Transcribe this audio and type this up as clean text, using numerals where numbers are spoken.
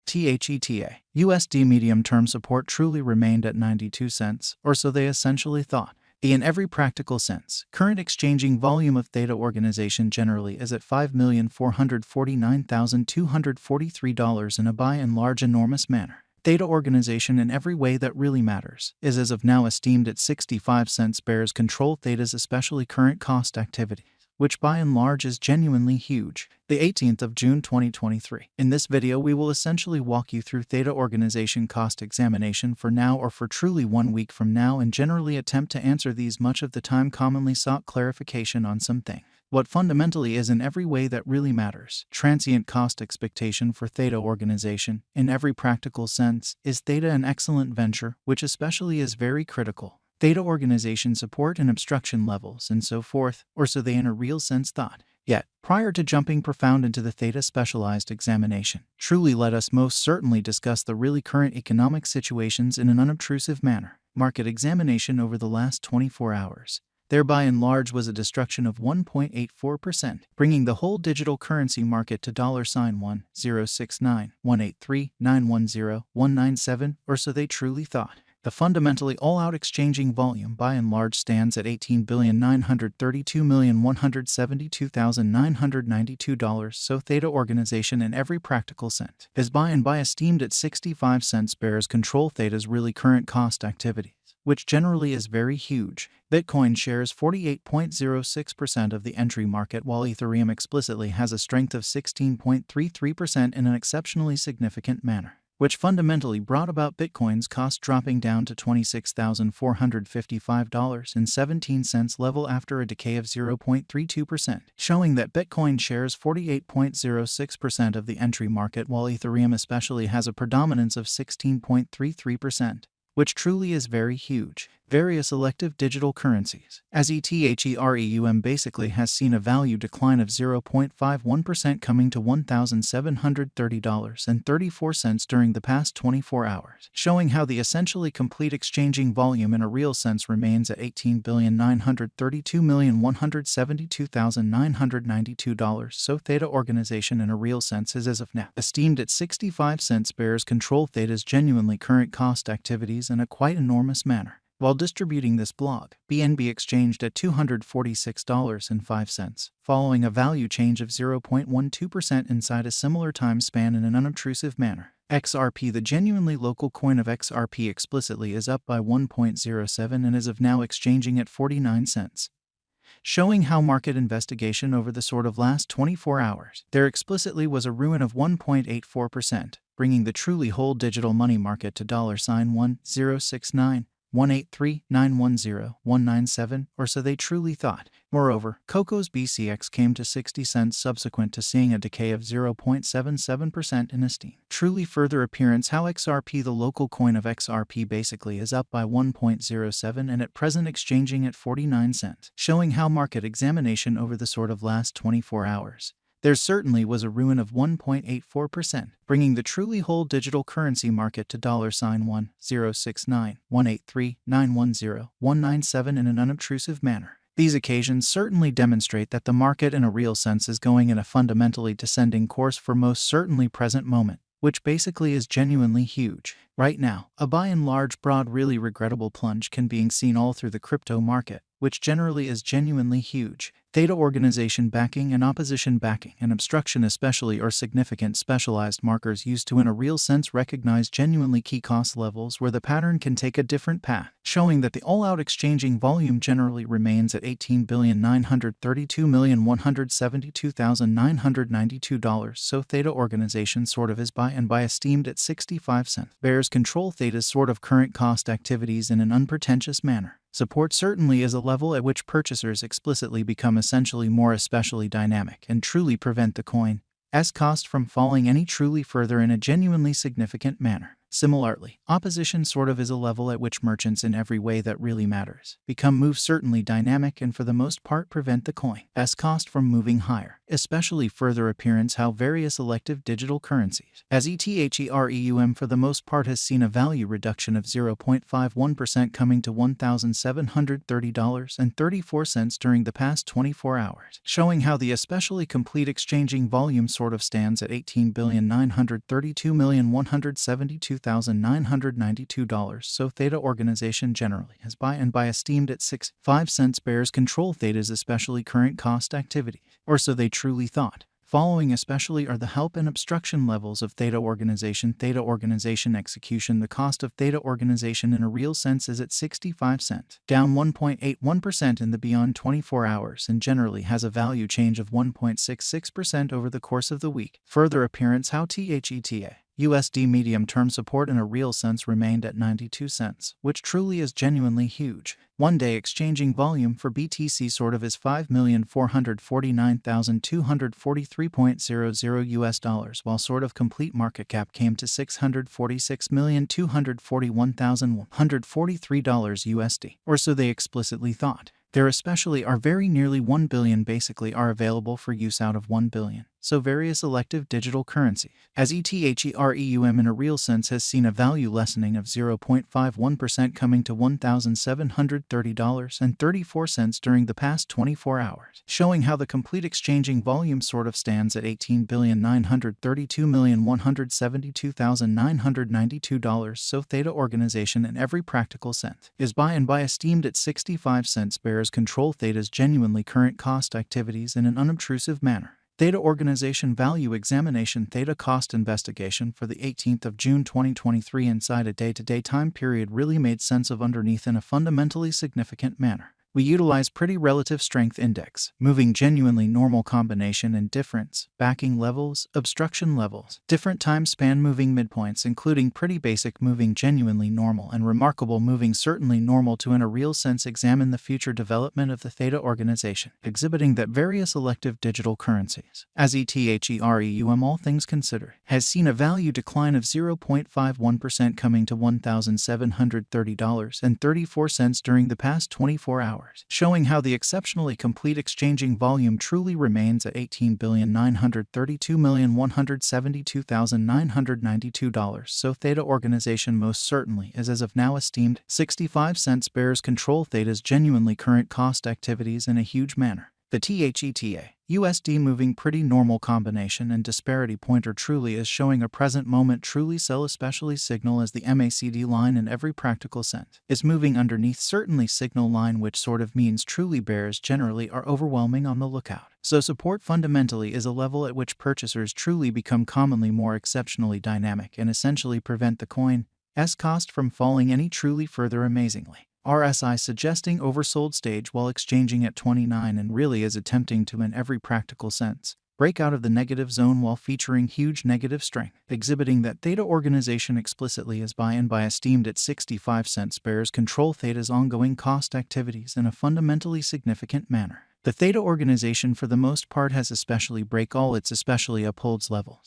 Theta. USD medium-term support truly remained at 92 cents, or so they essentially thought. In every practical sense, current exchanging volume of Theta organization generally is at $5,449,243 in a by and large enormous manner. Theta organization in every way that really matters is as of now esteemed at 65 cents. Bears control Theta's especially current cost activity, which by and large is genuinely huge. The 18th of June 2023. In this video we will essentially walk you through Theta organization cost examination for now or for truly 1 week from now, and generally attempt to answer these much of the time commonly sought clarification on something. What fundamentally is in every way that really matters. Transient cost expectation for Theta organization, in every practical sense, is Theta an excellent venture, which especially is very critical. Theta organization support and obstruction levels and so forth, or so they in a real sense thought. Yet, prior to jumping profound into the Theta specialized examination, truly let us most certainly discuss the really current economic situations in an unobtrusive manner. Market examination over the last 24 hours. There by and large was a destruction of 1.84%, bringing the whole digital currency market to $1,069,183,910,197, or so they truly thought. The fundamentally all-out exchanging volume by and large stands at $18,932,172,992, so Theta organization in every practical sense is by and by esteemed at 65 cents. Bears control Theta's really current cost activities, which generally is very huge. Bitcoin shares 48.06% of the entry market, while Ethereum explicitly has a strength of 16.33% in an exceptionally significant manner, which fundamentally brought about Bitcoin's cost dropping down to $26,455.17 level after a decay of 0.32%, showing that Bitcoin shares 48.06% of the entry market, while Ethereum especially has a predominance of 16.33%. Which truly is very huge. Various elective digital currencies, as Ethereum basically has seen a value decline of 0.51%, coming to $1,730.34 during the past 24 hours, showing how the essentially complete exchanging volume in a real sense remains at $18,932,172,992, so Theta organization in a real sense is as of now esteemed at 65 cents. Bears control Theta's genuinely current cost activities in a quite enormous manner. While distributing this blog, BNB exchanged at $246.05, following a value change of 0.12% inside a similar time span in an unobtrusive manner. XRP, the genuinely local coin of XRP, explicitly is up by 1.07 and is of now exchanging at 49 cents. Showing how market investigation over the sort of last 24 hours, there explicitly was a ruin of 1.84%, bringing the truly whole digital money market to $1,069,183,910,197, or so they truly thought. Moreover, Coco's BCX came to 60 cents subsequent to seeing a decay of 0.77% in esteem. Truly further appearance how XRP, the local coin of XRP, basically is up by 1.07 and at present exchanging at 49 cents, showing how market examination over the sort of last 24 hours. There certainly was a ruin of 1.84%, bringing the truly whole digital currency market to $1,069,183,910,197 in an unobtrusive manner. These occasions certainly demonstrate that the market in a real sense is going in a fundamentally descending course for most certainly present moment, which basically is genuinely huge. Right now, a by and large broad really regrettable plunge can be seen all through the crypto market, which generally is genuinely huge. Theta organization backing and opposition backing and obstruction especially are significant specialized markers used to in a real sense recognize genuinely key cost levels where the pattern can take a different path, showing that the all-out exchanging volume generally remains at $18,932,172,992, so Theta organization sort of is by and by esteemed at 65 cents. Bears control Theta's sort of current cost activities in an unpretentious manner. Support certainly is a level at which purchasers explicitly become essentially more especially dynamic and truly prevent the coin's cost from falling any truly further in a genuinely significant manner. Similarly, opposition sort of is a level at which merchants in every way that really matters become move certainly dynamic and for the most part prevent the coin's cost from moving higher, especially further appearance how various elective digital currencies as ETHEREUM for the most part has seen a value reduction of 0.51% coming to $1,730.34 during the past 24 hours, showing how the especially complete exchanging volume sort of stands at $18,932,172,992. So Theta organization generally has buy esteemed at 65 cents bears control Theta's especially current cost activity, or so they truly thought. Following especially are the help and obstruction levels of Theta organization execution. The cost of Theta organization in a real sense is at 65 cents, down 1.81% in the beyond 24 hours and generally has a value change of 1.66% over the course of the week. Further appearance how THETA USD medium-term support in a real sense remained at 92 cents, which truly is genuinely huge. One-day exchanging volume for BTC sort of is $5,449,243.00 while sort of complete market cap came to $646,241,143 USD, or so they explicitly thought. There especially are very nearly 1 billion basically are available for use out of 1 billion. So various elective digital currency, as ETHEREUM in a real sense has seen a value lessening of 0.51% coming to $1,730.34 during the past 24 hours, showing how the complete exchanging volume sort of stands at $18,932,172,992. So Theta organization in every practical sense is buy esteemed at 65 cents bears control Theta's genuinely current cost activities in an unobtrusive manner. Theta Organization Value Examination Theta Cost Investigation for the 18th of June 2023 inside a day-to-day time period really made sense of underneath in a fundamentally significant manner. We utilize pretty relative strength index, moving genuinely normal combination and difference, backing levels, obstruction levels, different time span moving midpoints including pretty basic moving genuinely normal and remarkable moving certainly normal to in a real sense examine the future development of the Theta organization, exhibiting that various elective digital currencies, as ETHEREUM all things considered, has seen a value decline of 0.51% coming to $1,730.34 during the past 24 hours. Showing how the exceptionally complete exchanging volume truly remains at $18,932,172,992. So Theta organization most certainly is as of now esteemed 65 cents bears control Theta's genuinely current cost activities in a huge manner. The THETA USD moving pretty normal combination and disparity pointer truly is showing a present moment truly sell especially signal as the MACD line in every practical sense is moving underneath certainly signal line which sort of means truly bears generally are overwhelming on the lookout. So support fundamentally is a level at which purchasers truly become commonly more exceptionally dynamic and essentially prevent the coin's cost from falling any truly further amazingly. RSI suggesting oversold stage while exchanging at 29 and really is attempting to in every practical sense break out of the negative zone while featuring huge negative strength, exhibiting that Theta organization explicitly is buy esteemed at 65 cents bears control Theta's ongoing cost activities in a fundamentally significant manner. The Theta organization for the most part has especially break all its especially upholds levels.